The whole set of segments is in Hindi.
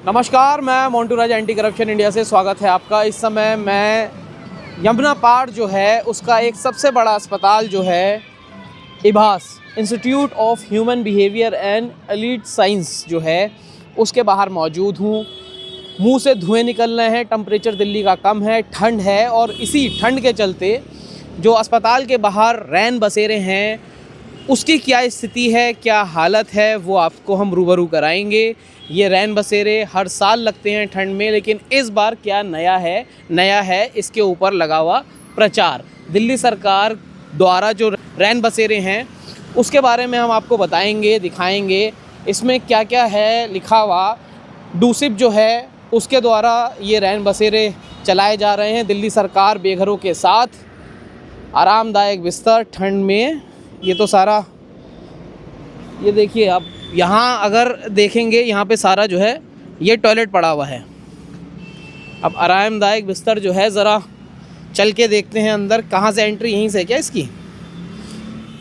नमस्कार, मैं मोन्टू राज एंटी करप्शन इंडिया से स्वागत है आपका। इस समय मैं यमुना पार जो है उसका एक सबसे बड़ा अस्पताल जो है इभास institute of human behaviour and allied science जो है उसके बाहर मौजूद हूँ। मुंह से धुएं निकल रहे हैं, टेम्परेचर दिल्ली का कम है, ठंड है और इसी ठंड के चलते जो अस्पताल के बाहर रैन बसेरे हैं उसकी क्या स्थिति है, क्या हालत है, वो आपको हम रूबरू कराएंगे। ये रैन बसेरे हर साल लगते हैं ठंड में, लेकिन इस बार क्या नया है इसके ऊपर लगा हुआ प्रचार। दिल्ली सरकार द्वारा जो रैन बसेरे हैं उसके बारे में हम आपको बताएंगे, दिखाएंगे इसमें क्या क्या है लिखा हुआ। डूसिप जो है उसके द्वारा ये रैन बसेरे चलाए जा रहे हैं दिल्ली सरकार बेघरों के साथ। आरामदायक बिस्तर ठंड में, ये तो सारा, ये देखिए आप यहाँ अगर देखेंगे यहाँ पे सारा जो है ये टॉयलेट पड़ा हुआ है। अब आरामदायक बिस्तर जो है ज़रा चल के देखते हैं अंदर, कहाँ से एंट्री, यहीं से क्या इसकी?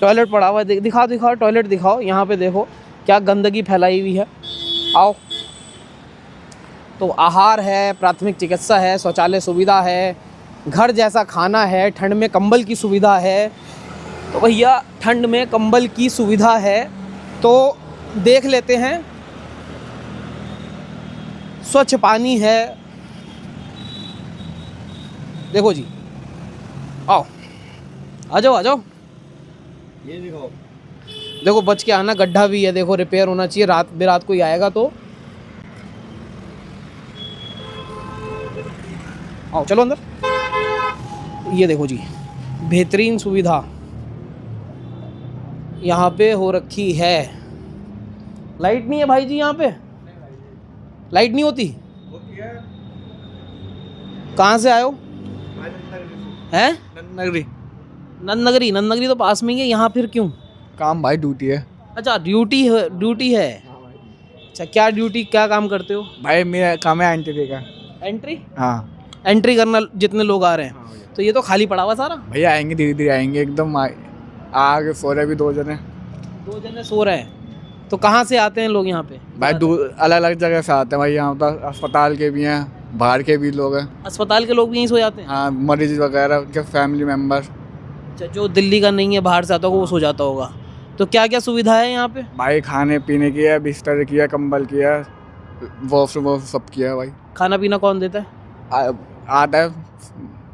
टॉयलेट पड़ा हुआ है, दिखाओ टॉयलेट दिखाओ। यहाँ पे देखो क्या गंदगी फैलाई हुई है। आओ। तो आहार है, प्राथमिक चिकित्सा है, शौचालय सुविधा है, घर जैसा खाना है, ठंड में कंबल की सुविधा है। तो भैया ठंड में कंबल की सुविधा है तो देख लेते हैं। स्वच्छ पानी है, देखो जी, आओ, आ जाओ। ये देखो बच के आना, गड्ढा भी है, देखो रिपेयर होना चाहिए, रात बेरात कोई आएगा तो। आओ चलो अंदर। ये देखो जी, बेहतरीन सुविधा यहाँ पे हो रखी है। लाइट नहीं है भाई जी, यहाँ पे लाइट नहीं होती। कहाँ से आए हो? हैं? नंदनगरी तो पास में ही है, यहाँ फिर क्यों? काम भाई, ड्यूटी है। अच्छा ड्यूटी है। अच्छा क्या ड्यूटी, क्या काम करते हो? भाई मेरा काम है एंट्री का। एंट्री? हाँ, एंट्री करना जितने लोग आ रहे हैं। तो ये तो खाली पड़ा हुआ सारा। भैया आएंगे, धीरे धीरे आएंगे, एकदम आगे सो रहे भी 2 जने। 2 जने सो रहे हैं। तो कहाँ से आते हैं लोग यहाँ पे? भाई दूर अलग अलग जगह से आते हैं भाई। यहाँ तो अस्पताल के भी हैं, बाहर के भी लोग हैं। अस्पताल के लोग भी यहीं सो जाते हैं? हाँ, मरीज वगैरह, उनके फैमिली मेम्बर। अच्छा, जो दिल्ली का नहीं है, बाहर से आता होगा वो सो जाता होगा। तो क्या क्या सुविधा है यहाँ पे? भाई खाने पीने की है, बिस्तर की है, कंबल की है, वॉशरूम सब किया है भाई। खाना पीना कौन देता है? आता है।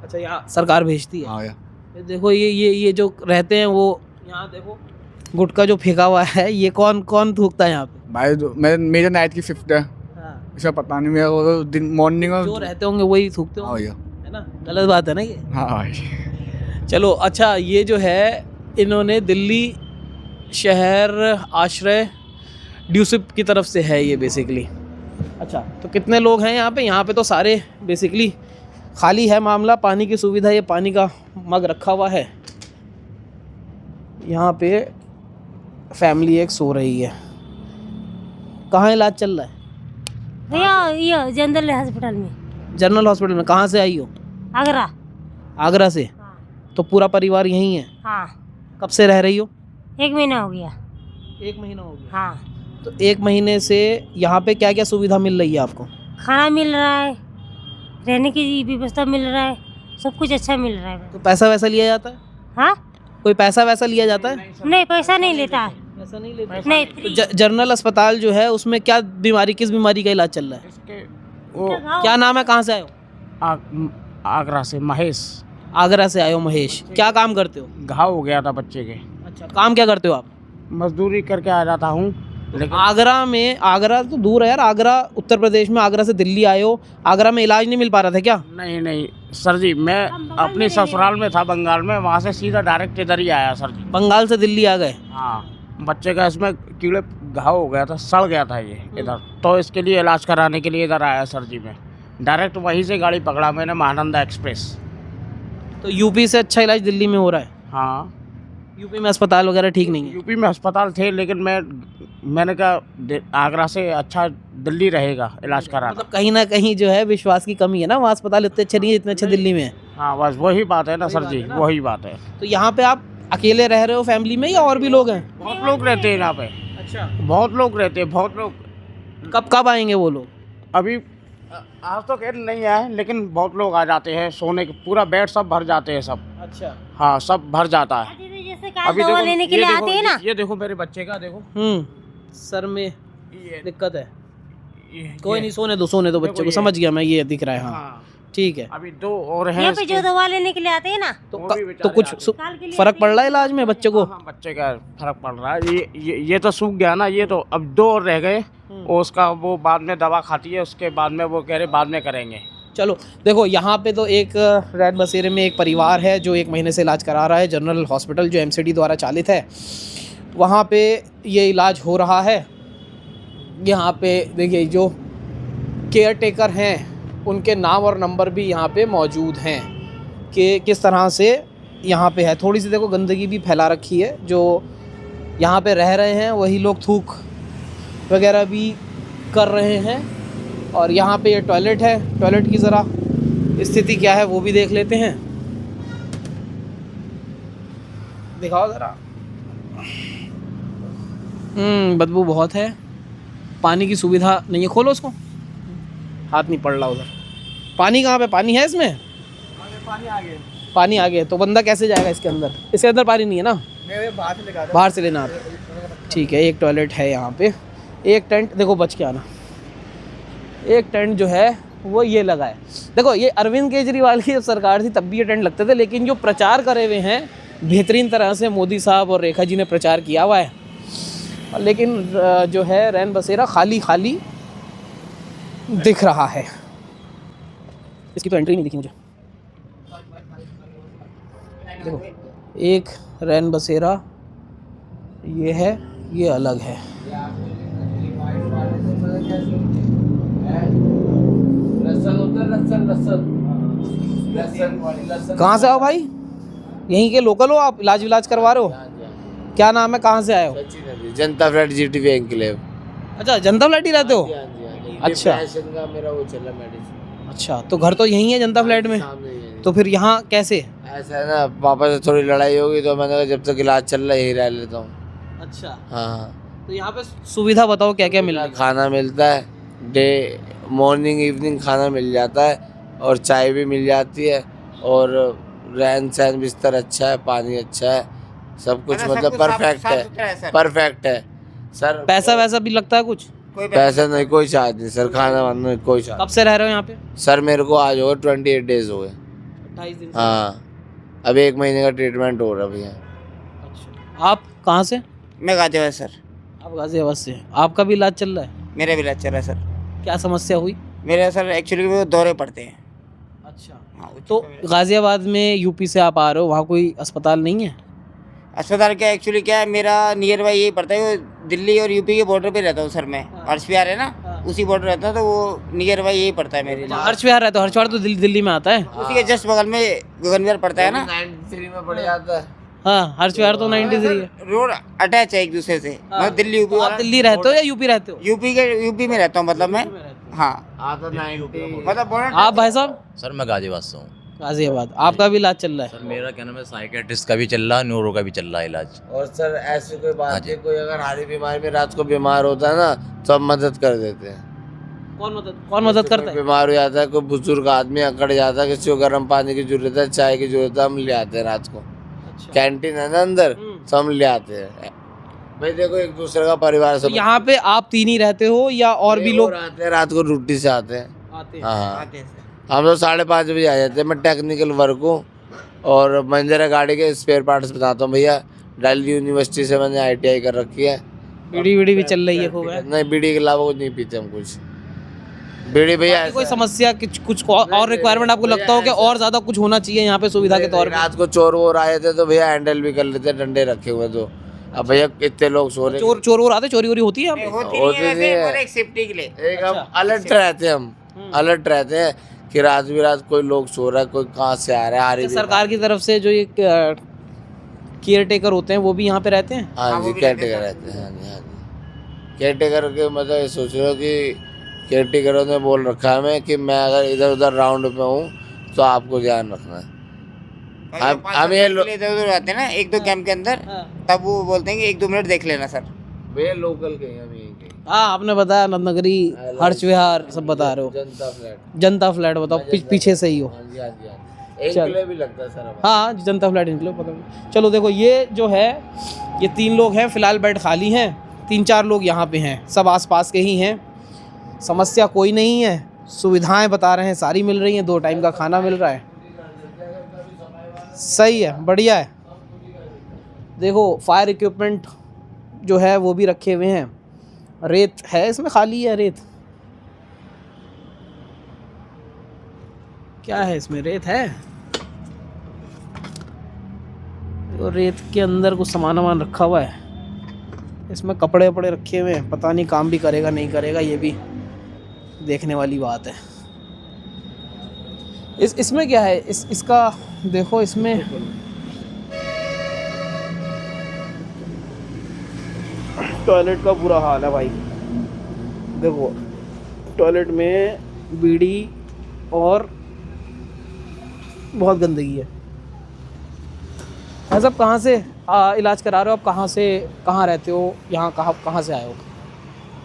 अच्छा, यहाँ सरकार भेजती है? हाँ। ये देखो ये जो रहते हैं वो, यहाँ देखो गुटखा जो फेंका हुआ है, ये कौन थूकता है यहाँ पे? भाई मेरे नाइट की शिफ्ट है। हाँ। इसका पता नहीं, मेरा वो दिन मॉर्निंग में जो रहते होंगे वही थूकते होंगे, है ना? गलत बात है ना ये? हाँ भाई। चलो अच्छा, ये जो है इन्होंने दिल्ली शहर आश्रय ड्यूसिप की तरफ से है ये बेसिकली। अच्छा, तो कितने लोग हैं यहाँ पे? यहाँ पे तो सारे बेसिकली खाली है मामला। पानी की सुविधा, ये पानी का मग रखा हुआ है। यहाँ पे फैमिली एक सो रही है। कहाँ इलाज चल रहा है? भैया ये जनरल हॉस्पिटल में। जनरल हॉस्पिटल में। कहाँ से आई हो? आगरा से? हाँ। तो पूरा परिवार यहीं है? हाँ। कब से रह रही हो? 1 महीना हो गया। 1 महीना हो गया। हाँ। तो 1 महीने से यहाँ पे क्या क्या सुविधा मिल रही है आपको? खाना मिल रहा है, रहने की व्यवस्था मिल रहा है, सब कुछ अच्छा मिल रहा है। तो पैसा वैसा लिया जाता है? हाँ, कोई पैसा वैसा लिया जाता है? नहीं पैसा नहीं लेता है। पैसा नहीं लेता? नहीं। तो जनरल अस्पताल जो है उसमें क्या बीमारी, किस बीमारी का इलाज चल रहा है? वो क्या नाम है, कहाँ से आए हो? आगरा से महेश। आगरा से आए हो महेश। क्या काम करते हो? घाव हो गया था बच्चे के। अच्छा, काम क्या करते हो आप? मजदूरी करके आ जाता हूँ, लेकिन आगरा तो दूर है यार। आगरा उत्तर प्रदेश में, आगरा से दिल्ली आए हो, आगरा में इलाज नहीं मिल पा रहा था क्या? नहीं सर जी, मैं अपनी ससुराल में था बंगाल में, वहाँ से सीधा डायरेक्ट इधर ही आया सर जी। बंगाल से दिल्ली आ गए? हाँ, बच्चे का इसमें कीड़े घाव हो गया था, सड़ गया था ये इधर, तो इसके लिए इलाज कराने के लिए इधर आया सर जी। मैं डायरेक्ट वहीं से गाड़ी पकड़ा मैंने, महानंदा एक्सप्रेस। तो यूपी से अच्छा इलाज दिल्ली में हो रहा है? हाँ, यूपी में अस्पताल वगैरह ठीक नहीं है? यूपी में अस्पताल थे, लेकिन मैंने कहा आगरा से अच्छा दिल्ली रहेगा इलाज कराना। मतलब कहीं ना कहीं जो है विश्वास की कमी है ना, वहाँ अस्पताल इतने अच्छे नहीं है जितने अच्छे दिल्ली में है। हाँ, बस वही बात है ना सर जी, वही बात है। तो यहाँ पे आप अकेले रह रहे हो फैमिली में, या और भी लोग हैं? बहुत लोग रहते हैं यहाँ पे। अच्छा, बहुत लोग रहते हैं, बहुत लोग। कब आएंगे वो लोग? अभी आज तो खैर नहीं आए, लेकिन बहुत लोग आ जाते हैं सोने के, पूरा बेड सब भर जाते हैं सब। अच्छा। हाँ, सब भर जाता है। जैसे काल दवा लेने के लिए आते हैं ना, ये देखो मेरे बच्चे का देखो, सर में ये दिक्कत है। कोई नहीं, सोने दो बच्चे को, समझ गया मैं, ये दिख रहा है। हाँ ठीक है। अभी 2 और हैं यहाँ पे जो दवा लेने के लिए आते हैं ना, तो कुछ फर्क पड़ रहा है इलाज में बच्चे को? हाँ, बच्चे का फर्क पड़ रहा है। ये तो सूख गया ना, ये तो अब 2 और रह गए। उसका वो बाद में दवा खाती है, उसके बाद में वो कह रहे बाद में करेंगे। चलो देखो, यहाँ पे तो एक रैन बसेरे में एक परिवार है जो 1 महीने से इलाज करा रहा है। जनरल हॉस्पिटल जो एमसीडी द्वारा चालित है, वहाँ पे ये इलाज हो रहा है। यहाँ पे देखिए जो केयर टेकर हैं उनके नाम और नंबर भी यहाँ पे मौजूद हैं कि किस तरह से यहाँ पे है। थोड़ी सी देखो गंदगी भी फैला रखी है। जो यहाँ पे रह रहे हैं वही लोग थूक वगैरह भी कर रहे हैं। और यहाँ पे ये टॉयलेट है, टॉयलेट की ज़रा स्थिति क्या है वो भी देख लेते हैं। दिखाओ ज़रा। बदबू बहुत है, पानी की सुविधा नहीं है। खोलो उसको, हाथ नहीं पड़ रहा उधर। पानी कहाँ पे? पानी है इसमें? पानी आ गया तो बंदा कैसे जाएगा इसके अंदर? इसके अंदर पानी नहीं है ना, बाहर से लेना आप। ठीक है, एक टॉयलेट है यहाँ पे, एक टेंट देखो बच के आना। एक टेंट जो है वो ये लगा है। देखो ये अरविंद केजरीवाल की जब सरकार थी तब भी ये टेंट लगते थे, लेकिन जो प्रचार करे हुए हैं बेहतरीन तरह से मोदी साहब और रेखा जी ने प्रचार किया हुआ है, लेकिन जो है रैन बसेरा खाली खाली दिख रहा है। इसकी तो एंट्री नहीं दिखी मुझे। देखो एक रैन बसेरा ये है, ये अलग है। कहाँ से आओ भाई? यहीं के लोकल हो आप? इलाज करवा रहे हो? क्या नाम है, कहाँ से आए हो? जनता फ्लैट जीटीवी एनक्लेव। अच्छा, जनता फ्लैट ही रहते हो? अच्छा का मेरा वो चला मेडिसिन। अच्छा, तो घर तो यहीं है जनता फ्लैट में, तो फिर यहाँ कैसे? ऐसा है ना, पापा से थोड़ी लड़ाई होगी तो मैंने कहा जब तक इलाज चल रहा है यही रह लेता हूँ। अच्छा, हाँ, तो यहाँ पे सुविधा बताओ क्या क्या मिल रहा है? खाना मिलता है, डे मॉर्निंग इवनिंग खाना मिल जाता है और चाय भी मिल जाती है, और रहन सहन बिस्तर अच्छा है, पानी अच्छा है, सब कुछ मतलब परफेक्ट है, परफेक्ट है सर। पैसा वैसा भी लगता है कुछ? पैसा नहीं, कोई चार्ज नहीं सर, खाना वाना नहीं, कोई चार्ज। कब से रह रहे हो यहाँ पे? सर मेरे को आज हो 28 डेज हो गए। 28 दिन से? हाँ, अभी 1 महीने का ट्रीटमेंट हो रहा है भैया। अच्छा, आप कहाँ से? मैं गाजियाबाद सर। आप गाजियाबाद से? आपका भी इलाज चल रहा है? मेरा भी इलाज चल रहा है सर। क्या समस्या हुई? मेरे सर एक्चुअली वो दौरे पड़ते हैं। अच्छा, हाँ, तो गाजियाबाद में यूपी से आप आ रहे हो, वहाँ कोई अस्पताल नहीं है? अस्पताल क्या एक्चुअली क्या है, मेरा नियर बाई यही पड़ता है, वो दिल्ली और यूपी के बॉर्डर पे रहता हूँ सर मैं। हर्ष विहार है ना, उसी बॉर्डर रहता है, तो वो नियर बाई यही पड़ता है मेरे लिए। हर्ष विहार रहते हो? हर्ष विहार तो दिल्ली में आता है। उसी के जस्ट बगल में गगन विहार पड़ता है ना। 93 में पड़ जाता है। हाँ, हर्ष विहार तो 93 है। रोड अटैच है एक दूसरे से। मैं दिल्ली यूपी आप दिल्ली रहते हो या यूपी रहते हो? यूपी में रहता हूँ, मतलब मैं। हाँ, आता 90 मतलब बॉर्डर। आप भाई साहब? सर मैं गाजियाबाद से हूँ। गाजियाबाद। आपका भी इलाज चल रहा है? सर मेरा क्या नाम है, साइकेट्रिस्ट का भी चल रहा है, न्यूरो का भी चल रहा है इलाज। और सर ऐसी कोई हाँ बात जी। नहीं, कोई अगर हारी बीमारी में रात को बीमार होता है ना तो हम मदद कर देते हैं। कौन मदद करता है? बीमार हो जाता है, कोई बुजुर्ग आदमी अकड़ जाता है, किसी को गर्म पानी की जरूरत है, चाय की जरूरत है, हम ले आते हैं रात को। अच्छा। कैंटीन है ना अंदर, तो हम ले आते हैं भाई। देखो एक दूसरे का परिवार तो सब यहाँ पे आप 3 ही रहते हो या और भी लोग आते हैं? रात को ड्यूटी से आते हैं। आते हैं? हाँ, हम लोग 5:30 बजे आ जाते हैं। मैं टेक्निकल वर्क हूँ और महिंद्रा गाड़ी के स्पेयर पार्ट्स बनाता हूँ भैया। दिल्ली यूनिवर्सिटी से मैंने ITI कर रखी है। बीड़ी भी चल रही है खूब है? नहीं, बीड़ी के अलावा कुछ नहीं पीते हम कुछ। बीड़ी भैया कोई समस्या कुछ और रिक्वायरमेंट आपको लगता हो कि और ज्यादा कुछ होना चाहिए यहाँ पे सुविधा के तौर पे? रात को चोर वोर आए थे तो भैया हैंडल भी कर लेते, डंडे रखे हुए तो। अब भैया कितने लोग सो रहे, चोर वोर आते? चोरी वोरी होती है यहाँ पे? होती होती नहीं है नहीं है। वैसे, पर एक सेफ्टी के लिए। एक हम अलर्ट रहते हैं, हम अलर्ट रहते हैं कि रात बिरात कोई लोग सो रहा है, कोई कहाँ से आ रहा है। हारी सरकार की तरफ से जो ये केयर टेकर होते हैं वो भी यहाँ पे रहते हैं? हाँ जी, केयर टेकर रहते हैं। हाँ जी, हाँ जी। केयर टेकर के मतलब ये सोच रहे हो कि केयर टेकरों ने बोल रखा है हमें कि मैं अगर इधर उधर राउंड पे हूँ तो आपको ध्यान रखना है। हम ये इधर उधर रहते हैं ना 1-2 कैंप के अंदर, तब वो बोलते हैं कि 1-2 मिनट देख लेना सर। वे लोकल के हैं, हम यहीं के। हाँ, आपने बताया नंदनगरी, हर्ष विहार सब बता रहे हो। जनता फ्लैट। जनता फ्लैट बताओ, पीछे से ही हो। हाँ जी, हाँ जी, हाँ जी। एक चल। किले भी लगता है सर हमारा। हाँ, जनता फ्लैट निकलो पता नहीं। चलो देखो, ये जो है, ये 3 लोग हैं, फिलहाल बेड खाली हैं। 3-4 लोग यहाँ पे हैं, सब आसपास के ही हैं। समस्या कोई नहीं है, सुविधाएं बता रहे हैं सारी मिल रही हैं, 2 टाइम का खाना मिल रहा है। सही है, बढ़िया है। देखो फायर इक्विपमेंट जो है वो भी रखे हुए हैं। रेत है इसमें, खाली है रेत। क्या है इसमें, रेत है। तो रेत के अंदर कुछ सामान रखा हुआ है। इसमें कपड़े वपड़े रखे हुए हैं, पता नहीं काम भी करेगा नहीं करेगा, ये भी देखने वाली बात है। इसमें क्या है, इसका देखो, इसमें टॉयलेट का बुरा हाल है भाई। देखो टॉयलेट में बीड़ी और बहुत गंदगी है। भाई साहब, कहाँ से इलाज करा रहे हो आप? कहाँ रहते हो? यहाँ कहाँ से आए हो?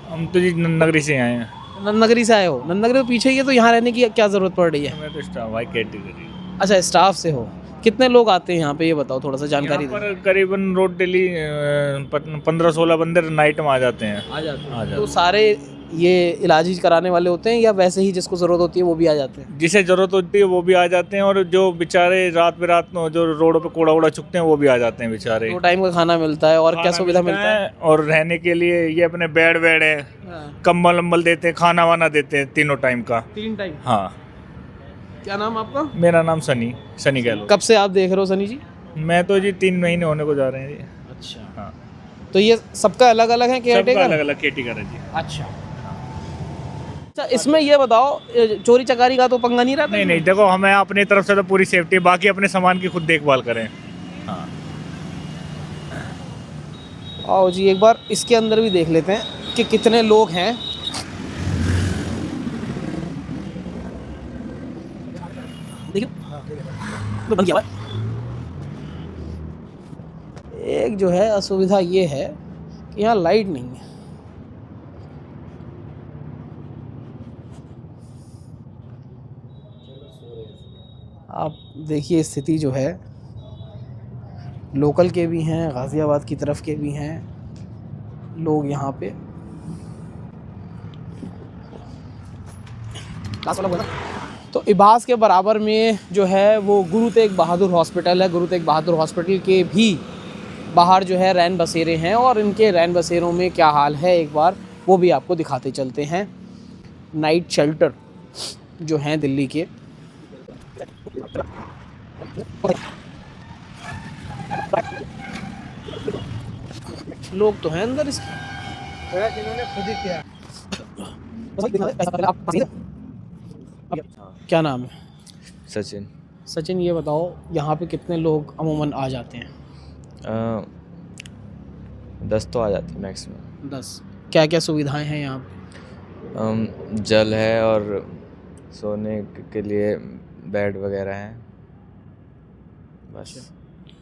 हम तो जी नगरी से आए हैं। नंदनगरी से आए हो? नंदनगरी तो पीछे ही है, तो यहाँ रहने की क्या ज़रूरत पड़ रही है? मैं तो स्टाफ वाई कैटेगरी। अच्छा, स्टाफ से हो। कितने लोग आते हैं यहाँ पे, ये बताओ, थोड़ा सा जानकारी यहाँ दो। पर करीबन रोज डेली 15-16 बंदे नाइट में आ जाते हैं। आ जाते आ हैं जाते तो सारे ये इलाज ही कराने वाले होते हैं, या वैसे ही जिसको ज़रूरत होती है वो भी आ जाते हैं? जिसे ज़रूरत होती है वो भी आ जाते हैं, और जो बेचारे रात जो रोडों पे कूड़ा वूड़ा चुकते हैं वो भी आ जाते हैं बेचारे। 2 टाइम का खाना मिलता है, और क्या खाना सुविधा मिलता है? और रहने के लिए ये अपने बेड वेड है, कंबल वम्बल देते हैं, खाना वाना देते हैं 3 टाइम का। 3 टाइम? हाँ। क्या नाम आपका? मेरा नाम सनी गहलोत। कब से आप देख रहे हो सनी जी? मैं तो जी 3 महीने होने को जा रहे हैं जी। अच्छा, हाँ, तो ये सबका अलग अलग है सबका केयरटेकर? अलग अलग कैटेगरी है जी। अच्छा, इसमें ये बताओ, चोरी चकारी का तो पंगा नहीं रहता? नहीं, देखो हमें अपनी तरफ से तो पूरी सेफ्टी, बाकी अपने सामान की खुद देखभाल करें। हाँ। आओ जी, एक बार इसके अंदर भी देख लेते हैं कि कितने लोग हैं। देखिए, बंद किया हुआ है। एक जो है असुविधा ये है कि यहाँ लाइट नहीं है। आप देखिए, स्थिति जो है, लोकल के भी हैं, गाज़ियाबाद की तरफ के भी हैं लोग यहाँ पे। तो इबास के बराबर में जो है वो गुरु तेग बहादुर हॉस्पिटल है। गुरु तेग बहादुर हॉस्पिटल के भी बाहर जो है रैन बसेरे हैं, और इनके रैन बसेरों में क्या हाल है एक बार वो भी आपको दिखाते चलते हैं। नाइट शेल्टर जो हैं दिल्ली के, लोग तो हैं अंदर इसके। क्या नाम है? सचिन। सचिन, ये बताओ यहाँ पे कितने लोग अमूमन आ जाते हैं? 10 तो आ जाते हैं मैक्सिमम। 10। क्या क्या सुविधाएं हैं यहाँ पे? जल है और सोने के लिए बेड वगैरह हैं, बस।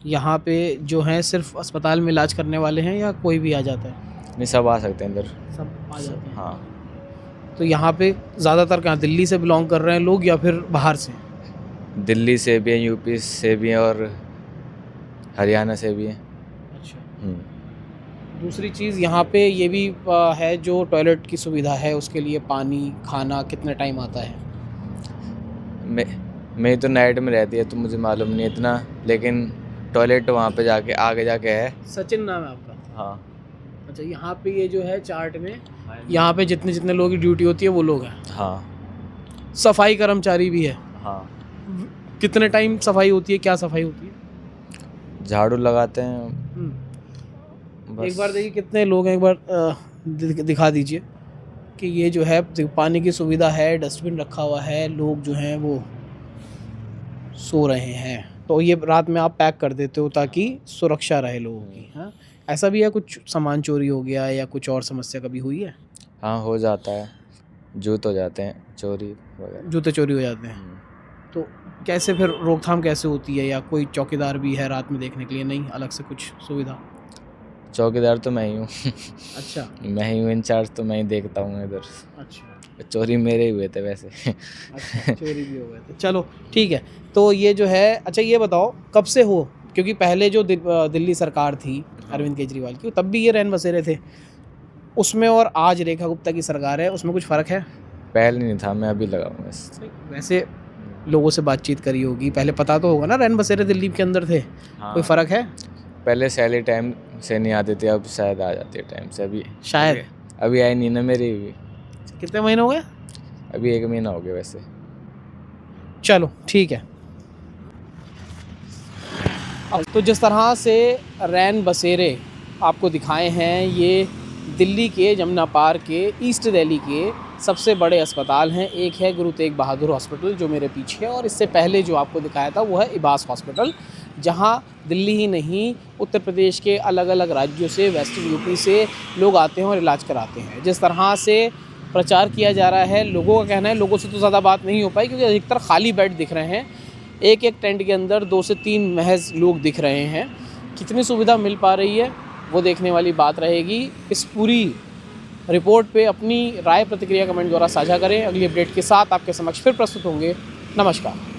यहाँ पे जो हैं सिर्फ अस्पताल में इलाज करने वाले हैं, या कोई भी आ जाता है? नहीं, सब आ सकते हैं अंदर। सब आ जाते हैं। हाँ। तो यहाँ पे ज़्यादातर कहाँ, दिल्ली से बिलोंग कर रहे हैं लोग या फिर बाहर से? दिल्ली से भी हैं, यूपी से भी हैं और हरियाणा से भी हैं। अच्छा। दूसरी चीज़ यहाँ पे ये भी है, जो टॉयलेट की सुविधा है उसके लिए पानी खाना कितने टाइम आता है? मैं तो नाइट में रहती है तो मुझे मालूम नहीं इतना, लेकिन टॉयलेट वहाँ पे जाके आगे जाके है। सचिन नाम है आपका? हाँ। अच्छा, यहाँ पे ये जो है चार्ट में, यहाँ पे जितने जितने लोगों की ड्यूटी होती है वो लोग हैं। हाँ। सफाई कर्मचारी भी है? हाँ। कितने टाइम सफाई होती है, क्या सफाई होती है? झाड़ू लगाते हैं बस। एक बार देखिए कितने लोग हैं, एक बार दिखा दीजिए कि ये जो है पानी की सुविधा है, डस्टबिन रखा हुआ है, लोग जो हैं वो सो रहे हैं। तो ये रात में आप पैक कर देते हो ताकि सुरक्षा रहे लोगों की। हाँ, ऐसा भी है कुछ सामान चोरी हो गया या कुछ और समस्या कभी हुई है? हाँ, हो जाता है, जूत हो जाते हैं चोरी वगैरह। जूते चोरी हो जाते हैं, तो कैसे फिर रोकथाम कैसे होती है? या कोई चौकीदार भी है रात में देखने के लिए? नहीं, अलग से कुछ सुविधा? चौकीदार तो मैं ही हूँ। अच्छा मैं ही हूँ इंचार्ज, तो मैं ही देखता हूँ इधर। अच्छा चोरी मेरे ही हुए थे वैसे। अच्छा, चोरी भी हो गए थे। चलो ठीक है, तो ये जो है, अच्छा ये बताओ कब से हो, क्योंकि पहले जो दिल्ली सरकार थी अरविंद केजरीवाल की, तब भी ये रैन बसेरे थे, उसमें और आज रेखा गुप्ता की सरकार है, उसमें कुछ फ़र्क है? पहले नहीं था, मैं अभी लगा हूँ बस। वैसे लोगों से बातचीत करी होगी, पहले पता तो होगा ना रैन बसेरे दिल्ली के अंदर थे। हाँ। कोई फ़र्क है? पहले सैलरी टाइम से नहीं आती थी, अब शायद आ जाती है टाइम से। अभी शायद। अभी आई नहीं ना मेरी भी। कितने महीने हो गए? अभी 1 महीना हो गया वैसे। चलो ठीक है। अब तो जिस तरह से रैन बसेरे आपको दिखाए हैं, ये दिल्ली के जमुना पार के ईस्ट दिल्ली के सबसे बड़े अस्पताल हैं। एक है गुरु तेग बहादुर हॉस्पिटल जो मेरे पीछे है, और इससे पहले जो आपको दिखाया था वो है इबास हॉस्पिटल, जहां दिल्ली ही नहीं उत्तर प्रदेश के अलग अलग राज्यों से, वेस्टर्न यूपी से लोग आते हैं और इलाज कराते हैं। जिस तरह से प्रचार किया जा रहा है, लोगों का कहना है, लोगों से तो ज़्यादा बात नहीं हो पाई क्योंकि अधिकतर खाली बेड दिख रहे हैं। एक एक टेंट के अंदर 2 से 3 महज लोग दिख रहे हैं। कितनी सुविधा मिल पा रही है वो देखने वाली बात रहेगी। इस पूरी रिपोर्ट पे अपनी राय प्रतिक्रिया कमेंट द्वारा साझा करें। अगली अपडेट के साथ आपके समक्ष फिर प्रस्तुत होंगे। नमस्कार।